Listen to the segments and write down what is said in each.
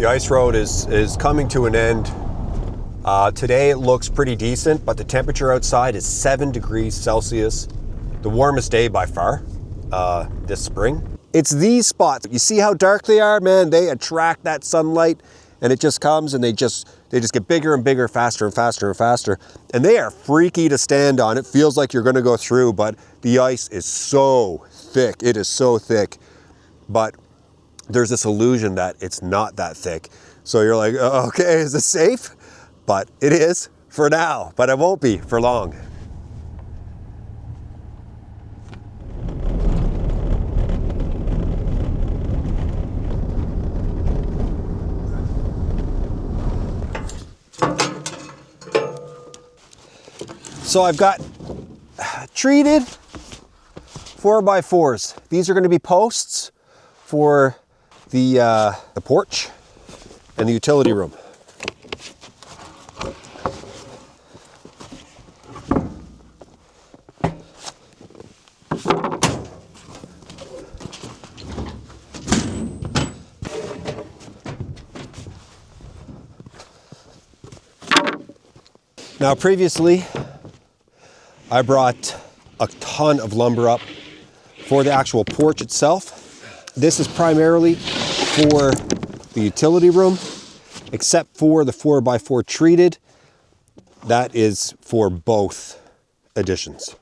The ice road is coming to an end. Today it looks pretty decent, but the temperature outside is 7 degrees Celsius. The warmest day by far this spring. It's these spots. You see how dark they are, man? They attract that sunlight, and it just comes and they just get bigger and bigger, faster and faster and faster. And they are freaky to stand on. It feels like you're gonna go through, but the ice is so thick. It is so thick. But there's this illusion that it's not that thick. So you're like, okay, is this safe? But it is for now, but it won't be for long. So I've got treated 4x4s. These are going to be posts for the porch and the utility room. Now previously, I brought a ton of lumber up for the actual porch itself. This is primarily for the utility room, except for the 4x4 treated. That is for both additions.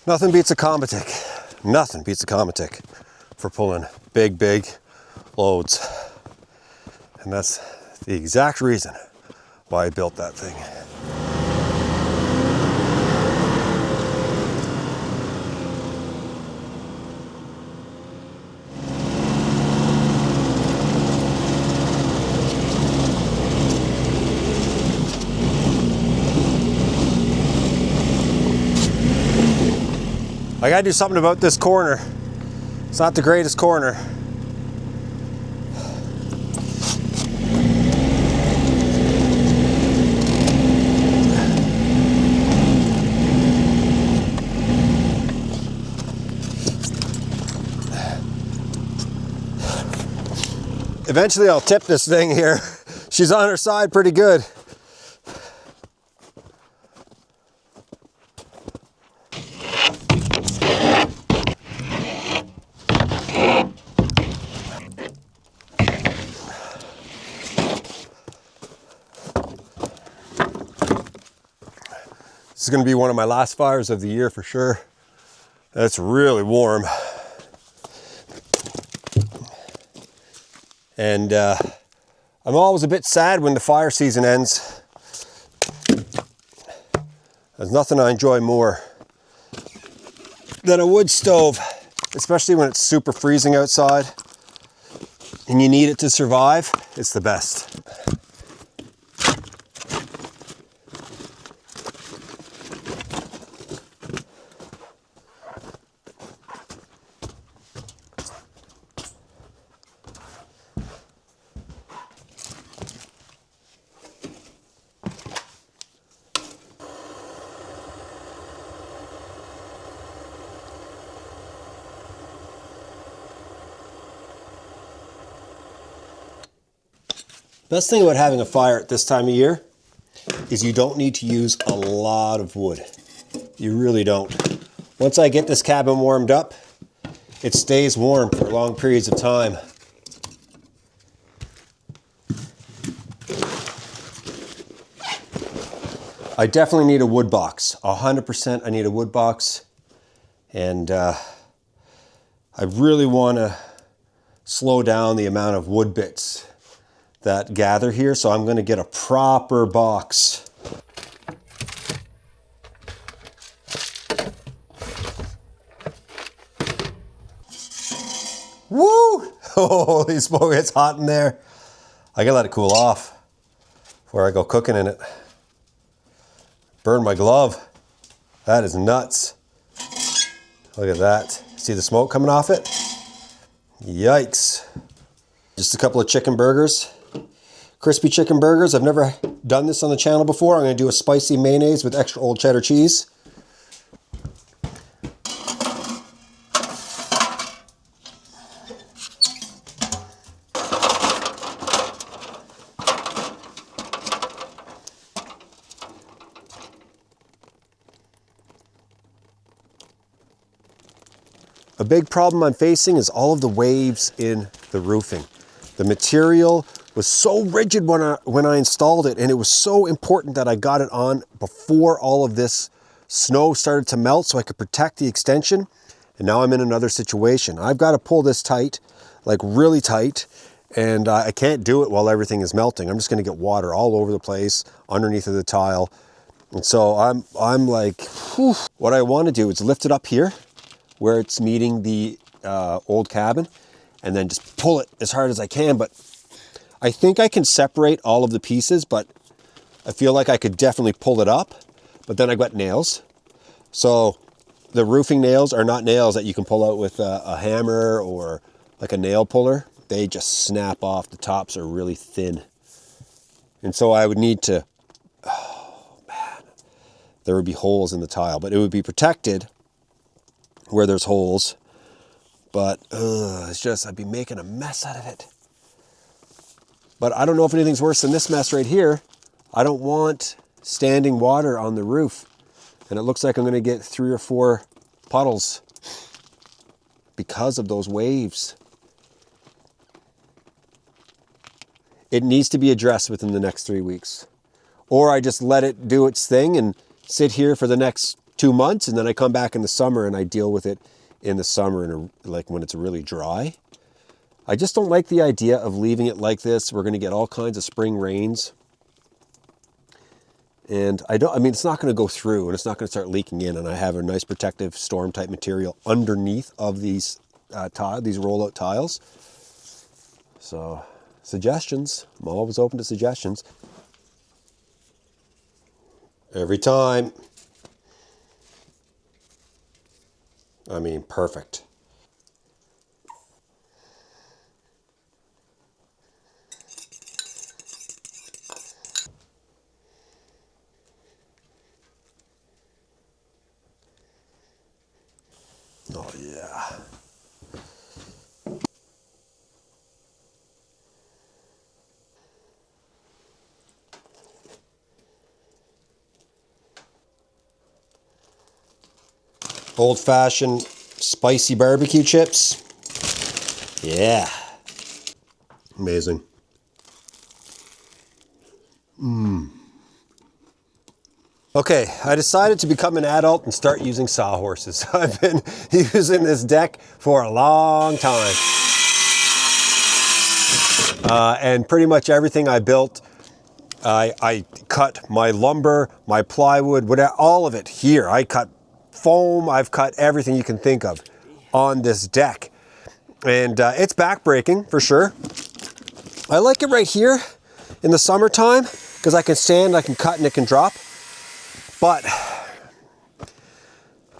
Nothing beats a Carpentry. Nothing beats a Carpentry for pulling big loads. And that's the exact reason why I built that thing. I gotta do something about this corner. It's not the greatest corner. Eventually I'll tip this thing here. She's on her side pretty good. This is going to be one of my last fires of the year for sure. It's really warm. And I'm always a bit sad when the fire season ends. There's nothing I enjoy more than a wood stove, especially when it's super freezing outside and you need it to survive. It's the best. Best thing about having a fire at this time of year is you don't need to use a lot of wood. You really don't. Once I get this cabin warmed up, it stays warm for long periods of time. I definitely need a wood box. 100% I need a wood box. And I really want to slow down the amount of wood bits that gather here. So I'm going to get a proper box. Woo! Holy smoke, it's hot in there. I gotta let it cool off before I go cooking in it. Burn my glove. That is nuts. Look at that. See the smoke coming off it? Yikes. Just a couple of chicken burgers. Crispy chicken burgers. I've never done this on the channel before. I'm gonna do a spicy mayonnaise with extra old cheddar cheese. A big problem I'm facing is all of the waves in the roofing. The material was so rigid when I installed it, and it was so important that I got it on before all of this snow started to melt so I could protect the extension. And now I'm in another situation. I've got to pull this tight, like really tight, and I can't do it while everything is melting. I'm just going to get water all over the place underneath of the tile. And so I'm like, whew. What I want to do is lift it up here where it's meeting the old cabin, and then just pull it as hard as I can. But I think I can separate all of the pieces, but I feel like I could definitely pull it up. But then I've got nails. So the roofing nails are not nails that you can pull out with a hammer or like a nail puller. They just snap off. The tops are really thin. And so I would need to, oh man, there would be holes in the tile, but it would be protected where there's holes, but it's just, I'd be making a mess out of it. But I don't know if anything's worse than this mess right here. I don't want standing water on the roof. And it looks like I'm gonna get 3 or 4 puddles because of those waves. It needs to be addressed within the next 3 weeks. Or I just let it do its thing and sit here for the next 2 months, and then I come back in the summer and I deal with it in the summer, and like when it's really dry. I just don't like the idea of leaving it like this. We're going to get all kinds of spring rains, and I mean, it's not going to go through, and it's not going to start leaking in. And I have a nice protective storm type material underneath of these these rollout tiles. So suggestions. I'm always open to suggestions. Every time. I mean, perfect. Oh yeah. Old-fashioned spicy barbecue chips. Yeah. Amazing. Okay, I decided to become an adult and start using sawhorses. I've been using this deck for a long time. And pretty much everything I built, I cut my lumber, my plywood, whatever, all of it here. I cut foam, I've cut everything you can think of on this deck. And it's backbreaking for sure. I like it right here in the summertime because I can stand, I can cut, and it can drop. But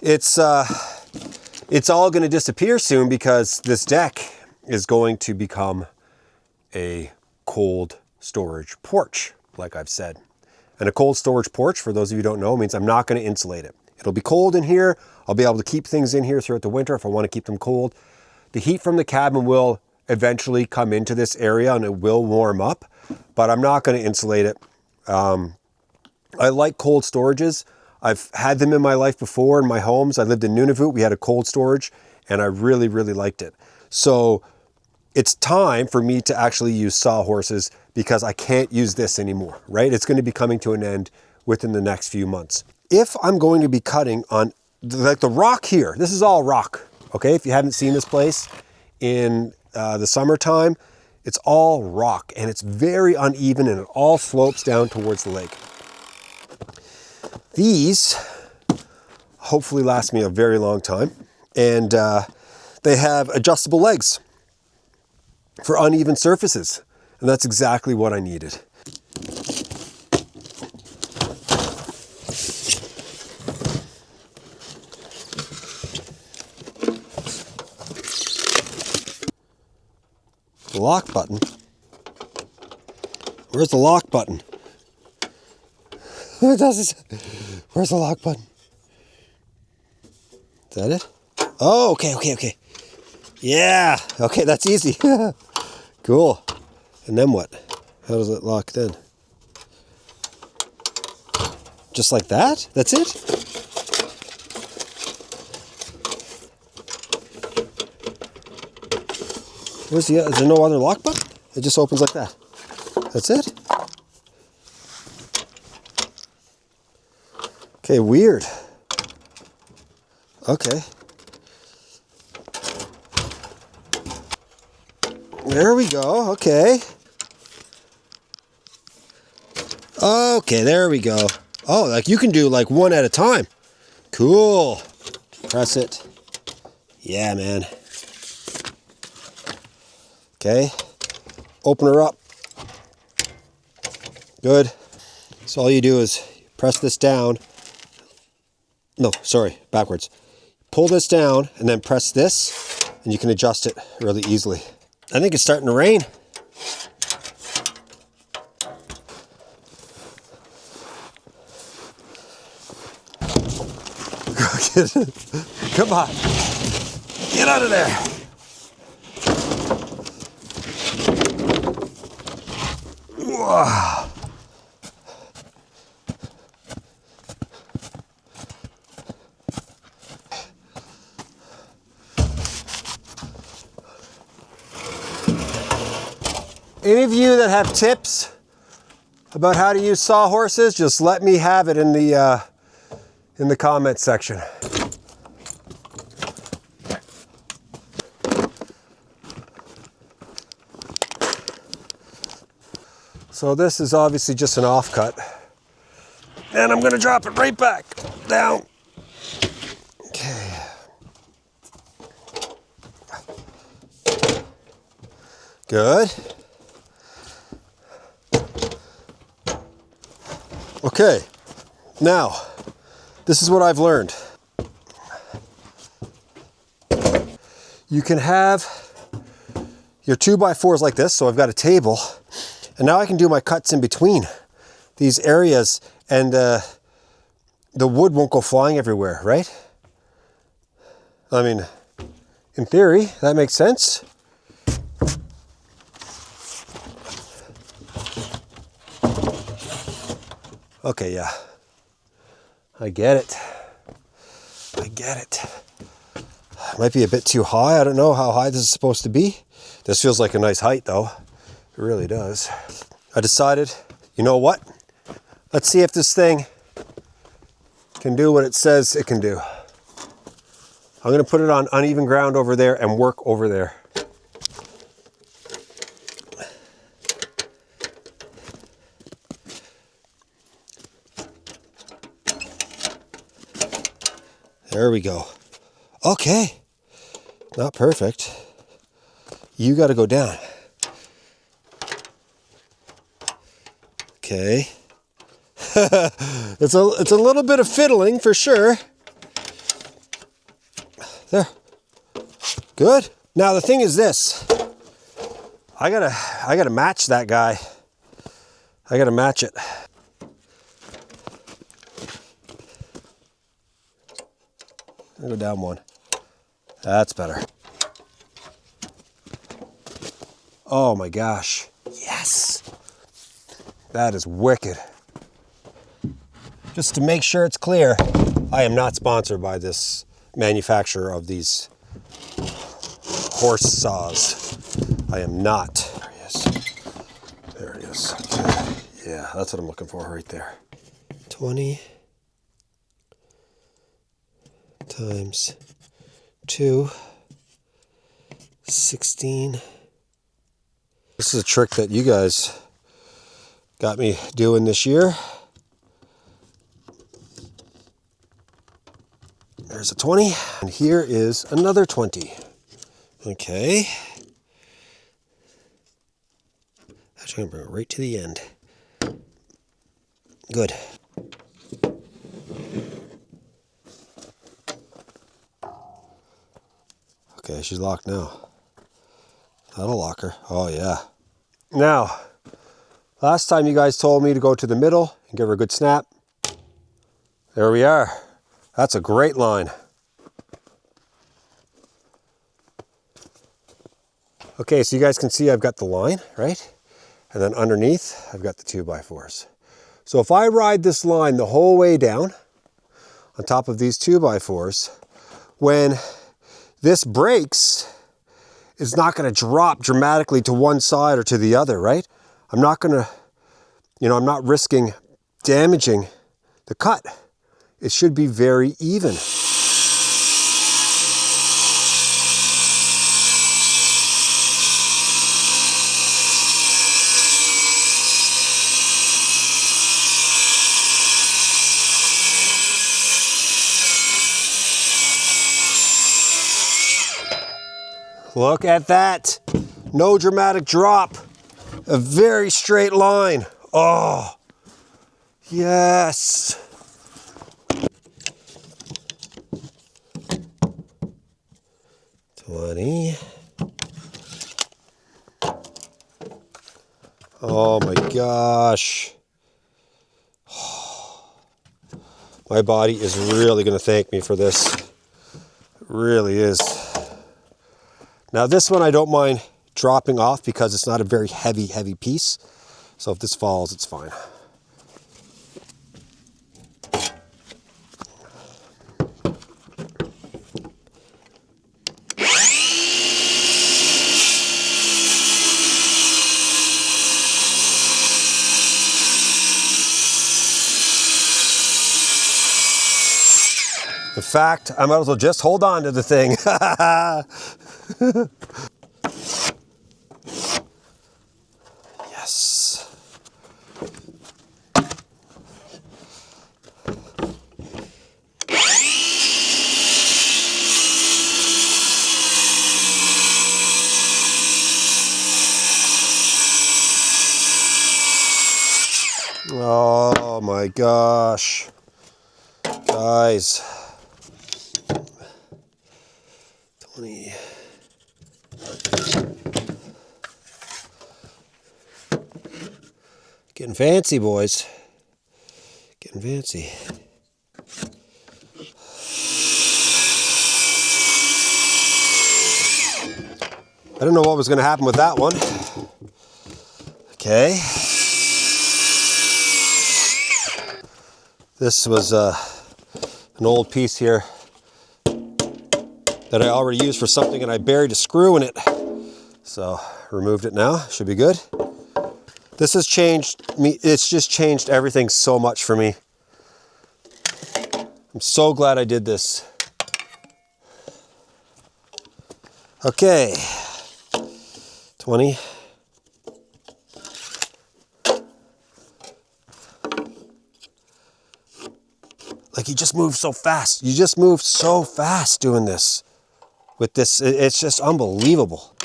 it's all going to disappear soon because this deck is going to become a cold storage porch, like I've said. And a cold storage porch, for those of you who don't know, means I'm not going to insulate it. It'll be cold in here. I'll be able to keep things in here throughout the winter if I want to keep them cold. The heat from the cabin will eventually come into this area and it will warm up, but I'm not going to insulate it. I like cold storages. I've had them in my life before in my homes. I lived in Nunavut. We had a cold storage and I really, really liked it. So it's time for me to actually use sawhorses because I can't use this anymore, right? It's going to be coming to an end within the next few months. If I'm going to be cutting on, like the rock here, this is all rock, okay? If you haven't seen this place in the summertime, it's all rock and it's very uneven and it all slopes down towards the lake. These hopefully last me a very long time, and they have adjustable legs for uneven surfaces, and that's exactly what I needed. The lock button? Where's the lock button? Where's the lock button? Is that it? Oh, okay. Yeah, okay, that's easy. Cool. And then what? How does it lock then? Just like that? That's it? Is there no other lock button? It just opens like that. That's it? Okay, weird. Okay. There we go, okay. Okay, there we go. Oh, like you can do like one at a time. Cool. Press it. Yeah, man. Okay. Open her up. Good. So all you do is press this down. No, sorry, backwards. Pull this down and then press this and you can adjust it really easily. I think it's starting to rain. Come on. Get out of there. Wow. Any of you that have tips about how to use sawhorses, just let me have it in the comments section. So this is obviously just an offcut, and I'm going to drop it right back down. Okay. Good. Okay, now, this is what I've learned. You can have your 2x4s like this, so I've got a table, and now I can do my cuts in between these areas, and the wood won't go flying everywhere, right? I mean, in theory, that makes sense. Okay, yeah. I get it. Might be a bit too high. I don't know how high this is supposed to be. This feels like a nice height though. It really does. I decided, you know what? Let's see if this thing can do what it says it can do. I'm gonna put it on uneven ground over there and work over there. There we go. Okay. Not perfect. You got to go down. Okay. It's a little bit of fiddling for sure. There. Good. Now the thing is this. I gotta match that guy. I gotta match it. I'll go down one. That's better. Oh my gosh. Yes. That is wicked. Just to make sure it's clear, I am not sponsored by this manufacturer of these horse saws. I am not. There he is. There he is. Okay. Yeah, that's what I'm looking for right there. 20 times 2, 16. This is a trick that you guys got me doing this year. There's a 20, and here is another 20. Okay. Actually, I'm going to bring it right to the end. Good. Okay, she's locked now. That'll lock her. Oh, yeah. Now, last time you guys told me to go to the middle and give her a good snap. There we are. That's a great line. Okay, so you guys can see I've got the line, right? And then underneath, I've got the 2x4s. So if I ride this line the whole way down on top of these 2x4s, when this breaks, it's not going to drop dramatically to one side or to the other, right? I'm not going to, I'm not risking damaging the cut. It should be very even. Look at that. No dramatic drop. A very straight line. Oh, yes. Oh my gosh. My body is really going to thank me for this. It really is. Now this one I don't mind dropping off because it's not a very heavy piece. So if this falls, it's fine. In fact, I might as well just hold on to the thing. Yes. Oh my gosh. Guys. 20. Getting fancy, boys. Getting fancy. I didn't know what was going to happen with that one. Okay. This was an old piece here that I already used for something, and I buried a screw in it. So removed it now. Should be good. This has changed me. It's just changed everything so much for me. I'm so glad I did this. Okay. 20. Like, you just move so fast. You just move so fast doing this. With this, it's just unbelievable.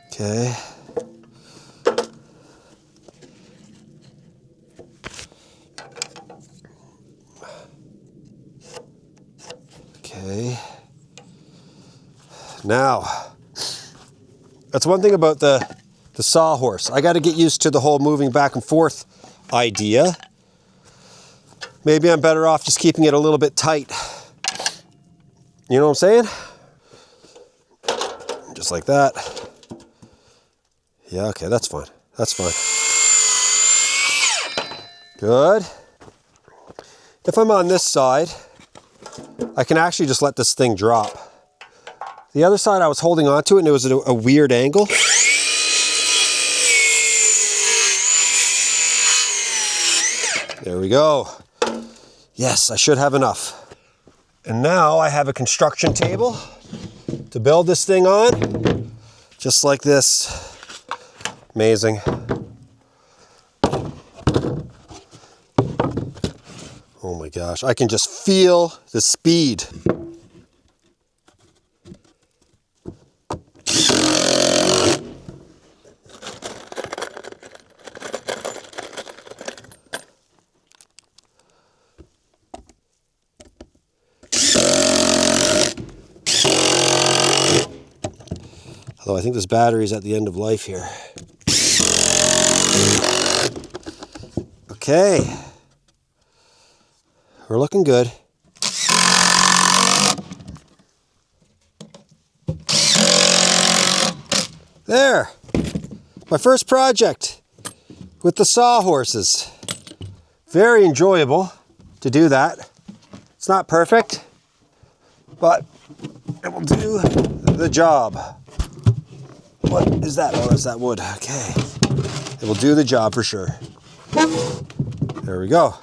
Okay. Okay. Now, that's one thing about the sawhorse. I got to get used to the whole moving back and forth idea. Maybe I'm better off just keeping it a little bit tight. You know what I'm saying? Just like that. Yeah, okay, that's fine. That's fine. Good. If I'm on this side, I can actually just let this thing drop. The other side I was holding on to it and it was at a weird angle. There we go. Yes, I should have enough. And now I have a construction table to build this thing on, just like this. Amazing. Oh my gosh, I can just feel the speed. Although I think this battery is at the end of life here. Okay. We're looking good. There! My first project with the sawhorses. Very enjoyable to do that. It's not perfect, but it will do the job. What is that? Oh, that's that wood. Okay. It will do the job for sure. There we go.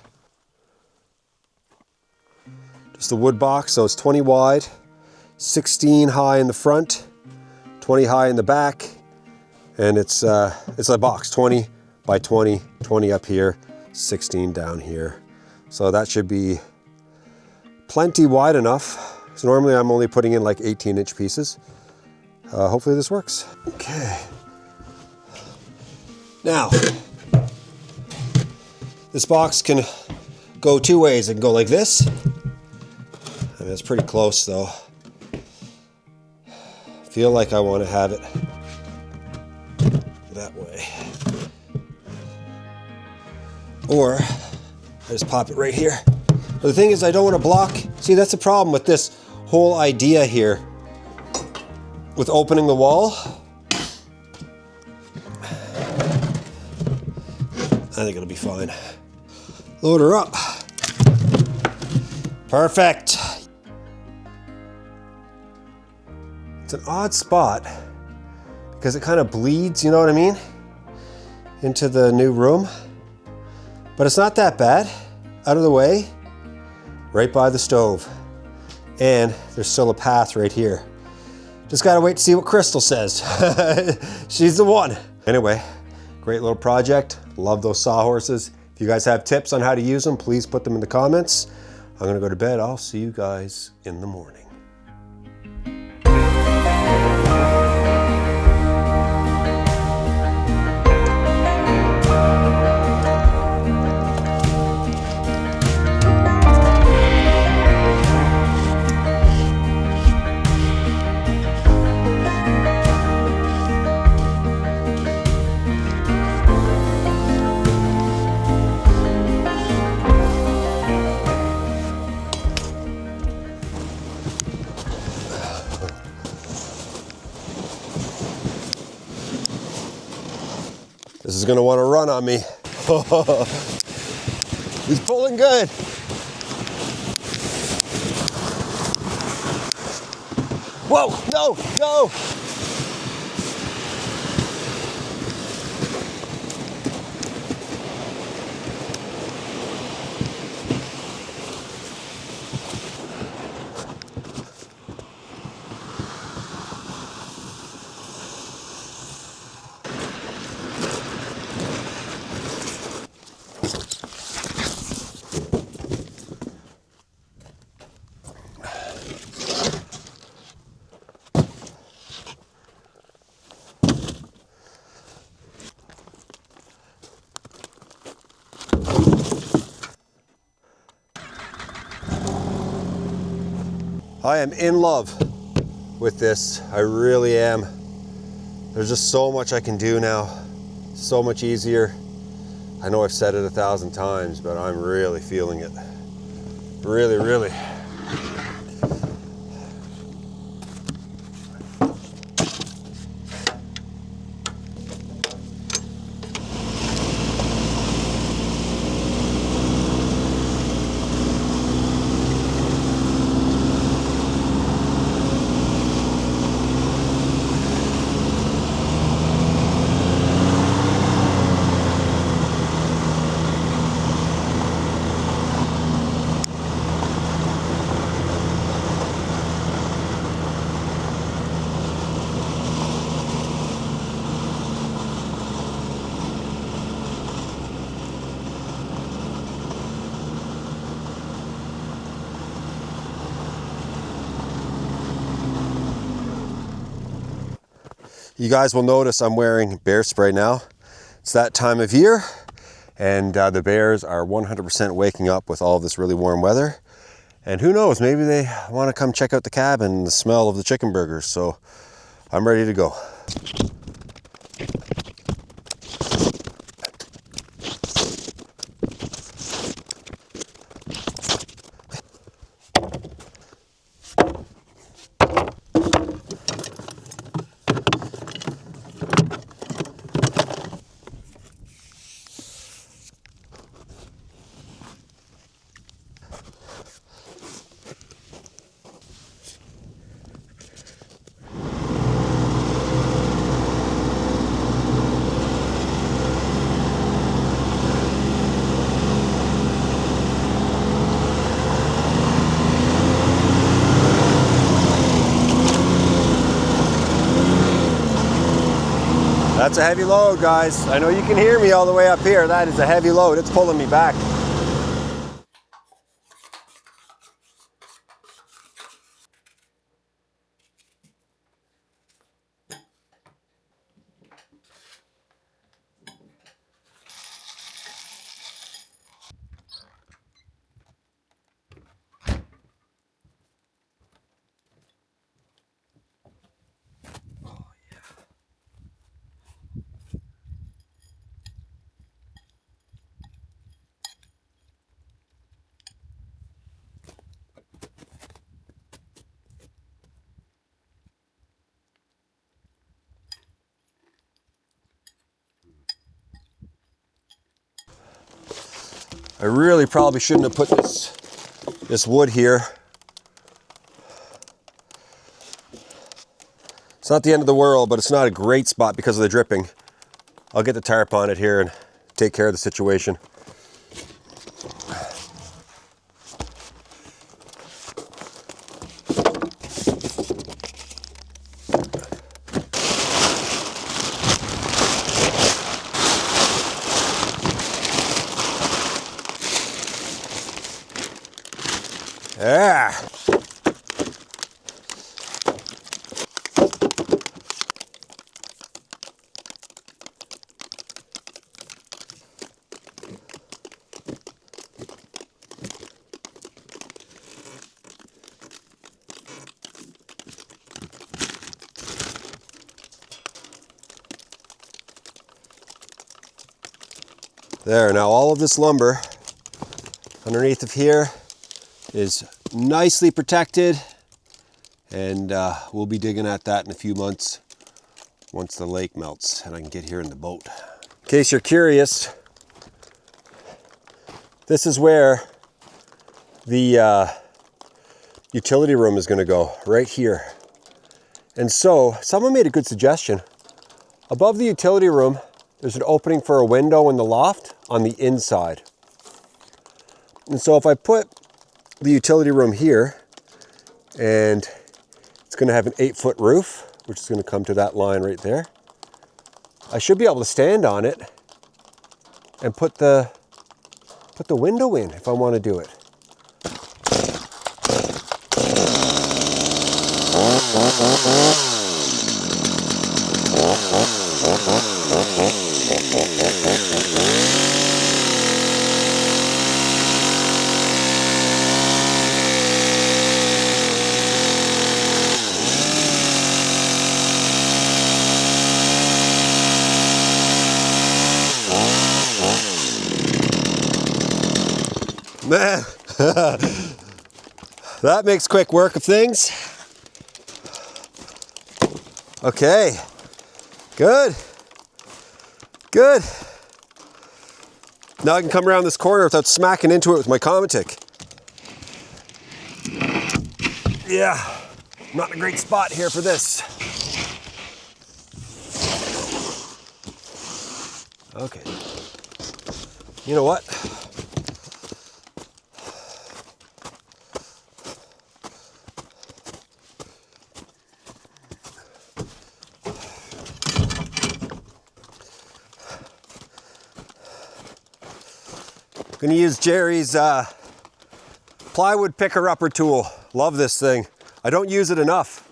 Just a wood box, so it's 20 wide, 16 high in the front, 20 high in the back, and it's a box, 20 by 20, 20 up here, 16 down here. So that should be plenty wide enough. So normally I'm only putting in like 18-inch pieces. Hopefully this works. Okay. Now, this box can go two ways. It can go like this. I mean, it's pretty close though. Feel like I want to have it that way. Or I just pop it right here. But the thing is, I don't want to block. See, that's the problem with this whole idea here. With opening the wall. I think it'll be fine. Load her up. Perfect. It's an odd spot because it kind of bleeds, you know what I mean, into the new room. But it's not that bad. Out of the way, right by the stove. And there's still a path right here. Just gotta wait to see what Crystal says. She's the one. Anyway, great little project. Love those sawhorses. If you guys have tips on how to use them, please put them in the comments. I'm gonna go to bed. I'll see you guys in the morning. This is gonna want to run on me. He's pulling good. Whoa, no, no. I am in love with this. I really am. There's just so much I can do now. So much easier. I know I've said it 1,000 times, but I'm really feeling it. Really, really. You guys will notice I'm wearing bear spray now. It's that time of year, and the bears are 100% waking up with all this really warm weather. And who knows, maybe they want to come check out the cabin and the smell of the chicken burgers. So I'm ready to go. That's a heavy load, guys. I know you can hear me all the way up here. That is a heavy load. It's pulling me back. I really probably shouldn't have put this wood here. It's not the end of the world, but it's not a great spot because of the dripping. I'll get the tarp on it here and take care of the situation. Yeah. There, now all of this lumber underneath of here is nicely protected, and we'll be digging at that in a few months once the lake melts and I can get here in the boat. In case you're curious, this is where the utility room is going to go, right here. And so someone made a good suggestion. Above the utility room, there's an opening for a window in the loft on the inside. And so if I put the utility room here, and it's going to have an 8-foot roof, which is going to come to that line right there, I should be able to stand on it and put the window in if I want to do it. Man, that makes quick work of things. Okay, good, good. Now I can come around this corner without smacking into it with my Carpentry. Yeah, not a great spot here for this. Okay, you know what? I'm gonna use Jerry's plywood picker-upper tool. Love this thing. I don't use it enough.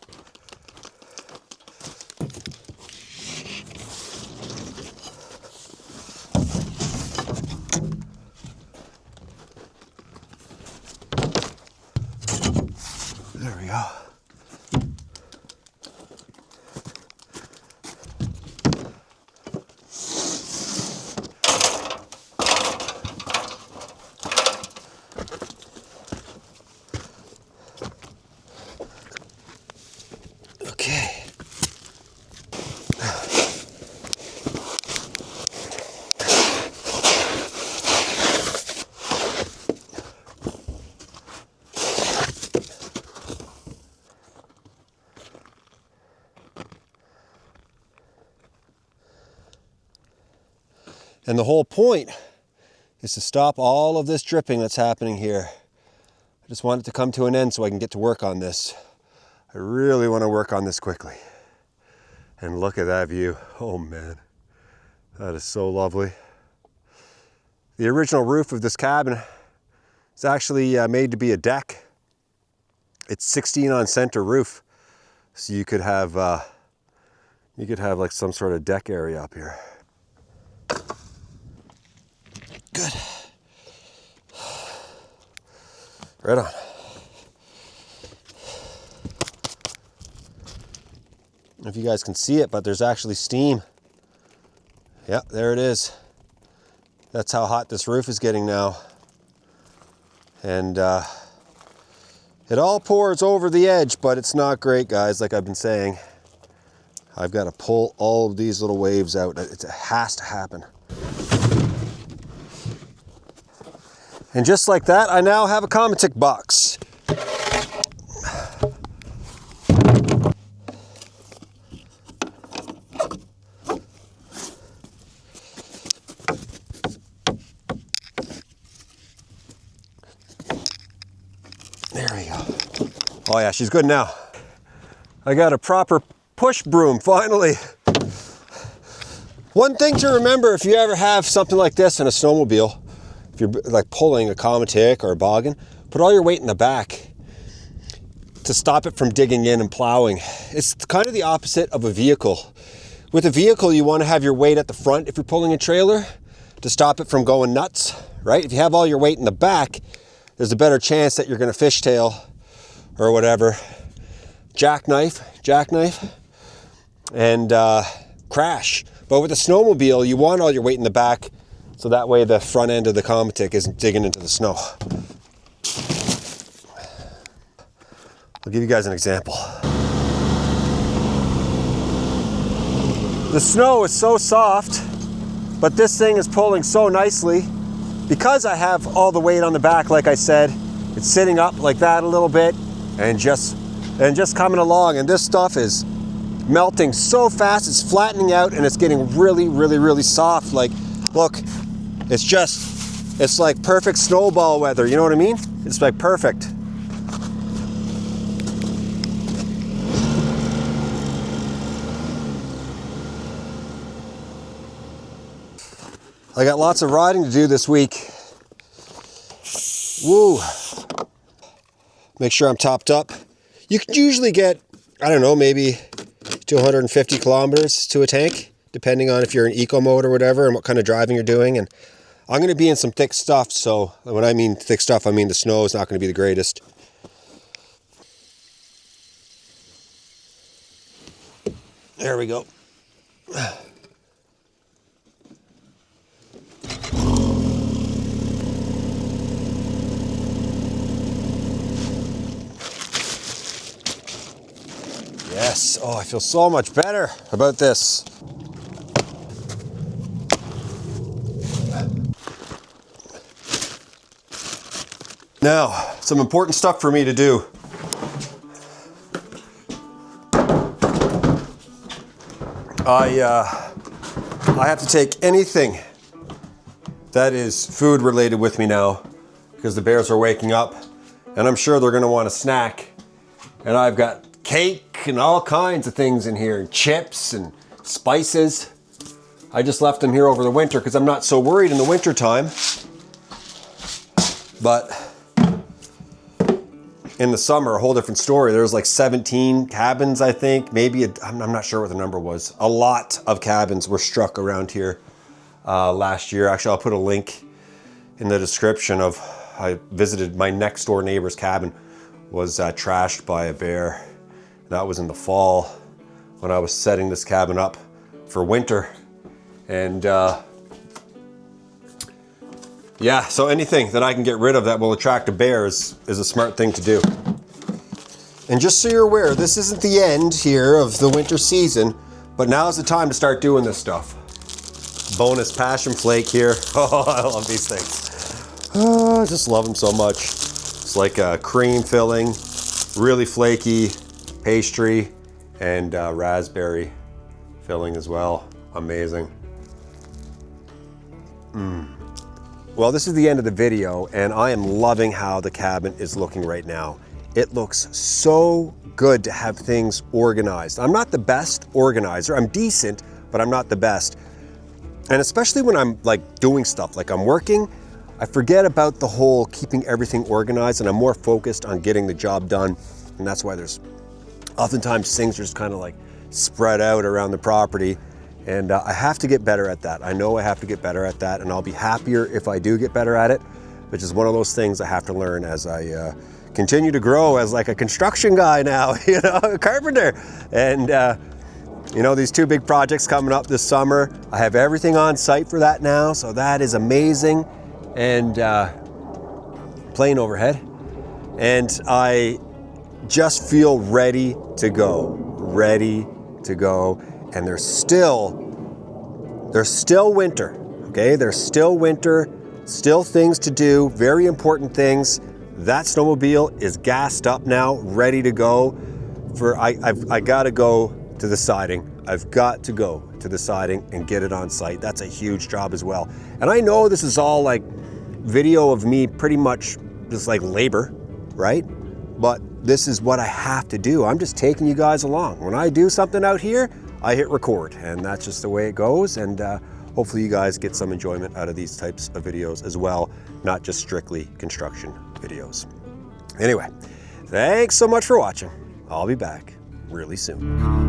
And the whole point is to stop all of this dripping that's happening here. I just want it to come to an end so I can get to work on this. I really want to work on this quickly. And look at that view. Oh man, that is so lovely. The original roof of this cabin is actually made to be a deck. It's 16 on center roof. So you could have like some sort of deck area up here. Good. Right on. I don't know if you guys can see it, but there's actually steam. Yeah, there it is. That's how hot this roof is getting now. And it all pours over the edge, but it's not great, guys, like I've been saying. I've got to pull all of these little waves out. It has to happen. And just like that, I now have a Carpentry box. There we go. Oh yeah, she's good now. I got a proper push broom, finally. One thing to remember if you ever have something like this in a snowmobile, if you're like pulling a Carpentry or a boggin, put all your weight in the back to stop it from digging in and plowing. It's kind of the opposite of a vehicle. With a vehicle, you want to have your weight at the front if you're pulling a trailer to stop it from going nuts, right? If you have all your weight in the back, there's a better chance that you're going to fishtail or whatever, jackknife, and crash. But with a snowmobile, you want all your weight in the back so that way the front end of the Carpentry isn't digging into the snow. I'll give you guys an example. The snow is so soft, but this thing is pulling so nicely. Because I have all the weight on the back, like I said, it's sitting up like that a little bit and just coming along. And this stuff is melting so fast, it's flattening out and it's getting really, really, really soft. Like, look, it's like perfect snowball weather, you know what I mean? It's like perfect. I got lots of riding to do this week. Woo. Make sure I'm topped up. You can usually get, I don't know, maybe 250 kilometers to a tank, depending on if you're in eco mode or whatever and what kind of driving you're doing. And I'm going to be in some thick stuff. So when I mean thick stuff, I mean the snow is not going to be the greatest. There we go. Yes, oh, I feel so much better about this. Now, some important stuff for me to do. I have to take anything that is food related with me now because the bears are waking up and I'm sure they're going to want a snack. And I've got cake and all kinds of things in here, chips and spices. I just left them here over the winter because I'm not so worried in the winter time. But in the summer, a whole different story. There was like 17 cabins, I think. Maybe, I'm not sure what the number was. A lot of cabins were struck around here last year. Actually, I'll put a link in the description of, I visited my next door neighbor's cabin, was trashed by a bear. That was in the fall when I was setting this cabin up for winter. And yeah, so anything that I can get rid of that will attract a bear is a smart thing to do. And just so you're aware, this isn't the end here of the winter season, but now's the time to start doing this stuff. Bonus passion flake here. Oh, I love these things. Oh, I just love them so much. It's like a cream filling, really flaky pastry, and raspberry filling as well. Amazing. Well, this is the end of the video, and I am loving how the cabin is looking right now. It looks so good to have things organized. I'm not the best organizer. I'm decent, but I'm not the best. And especially when I'm like doing stuff, like I'm working, I forget about the whole keeping everything organized, and I'm more focused on getting the job done. And that's why there's oftentimes things are just kind of like spread out around the property. And I have to get better at that. I know I have to get better at that, and I'll be happier if I do get better at it, which is one of those things I have to learn as I continue to grow as like a construction guy now, you know, a carpenter. And you know, these 2 big projects coming up this summer, I have everything on site for that now, so that is amazing. And plane overhead. And I just feel ready to go, and there's still winter, okay? There's still winter, still things to do, very important things. That snowmobile is gassed up now, ready to go. I gotta go to the siding. I've got to go to the siding and get it on site. That's a huge job as well. And I know this is all like video of me pretty much just like labor, right? But this is what I have to do. I'm just taking you guys along. When I do something out here, I hit record, and that's just the way it goes. And hopefully you guys get some enjoyment out of these types of videos as well, not just strictly construction videos. Anyway, thanks so much for watching. I'll be back really soon.